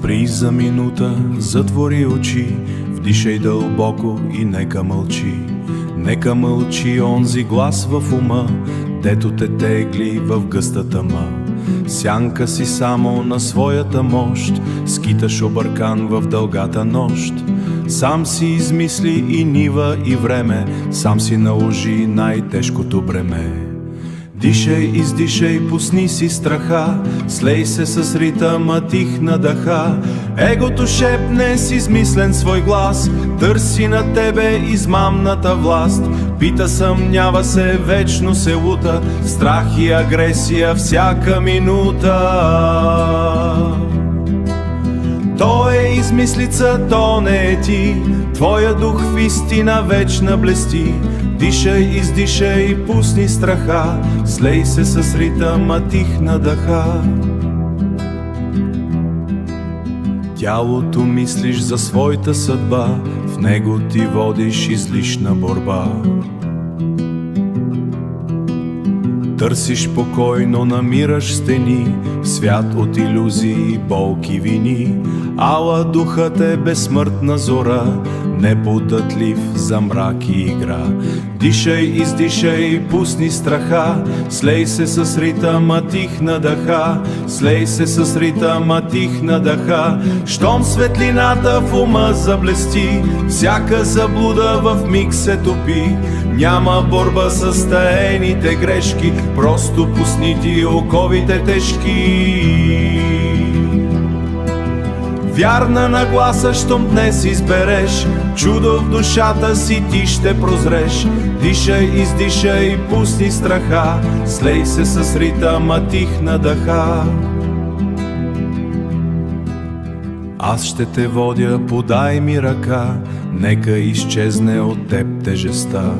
Спри за минута, затвори очи, вдишай дълбоко и нека мълчи. Нека мълчи онзи глас в ума, дето те тегли в гъстата тъма. Сянка си само на своята мощ, скиташ объркан в дългата нощ. Сам си измисли и нива и време, сам си наложи най-тежкото бреме. Дишай, издишай, пусни си страха, слей се с ритъма тих на дъха. Егото шепне с измислен свой глас, търси на тебе измамната власт. Пита, съмнява се, вечно се лута, страх и агресия всяка минута. То е измислица, то не е ти, твоя дух в истина вечна блести. Дишай, издишай, пусни страха, слей се с ритъма тих на дъха. Тялото мислиш за своята съдба, в него ти водиш излишна борба. Търсиш покой, но намираш стени, в свят от илюзии, болки, вини. Ала духът е безсмъртна зора, неподатлив за мрак и игра. Дишай, издишай, пусни страха, слей се с ритъма тих на дъха. Слей се с ритъма тих на дъха. Щом светлината в ума заблести, всяка заблуда в миг се топи. Няма борба с таените грешки, просто пусни ти оковите тежки. Вярна нагласа, щом днес избереш, чудо в душата си ти ще прозреш. Дишай, издишай, пусни страха, слей се с ритъма тих на дъха. Аз ще те водя, подай ми ръка, нека изчезне от теб тежестта.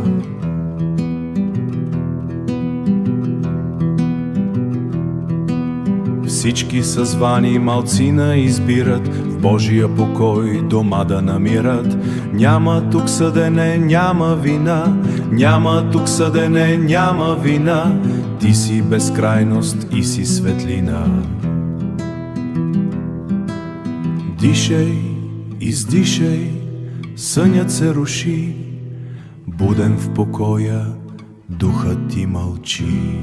Всички са звани, малцина избират, в Божия покой дома да намират. Няма тук съдене, няма вина, няма тук съдене, няма вина. Ти си безкрайност и си светлина. Дишай, издишай, сънят се руши, буден в покоя, духът ти мълчи.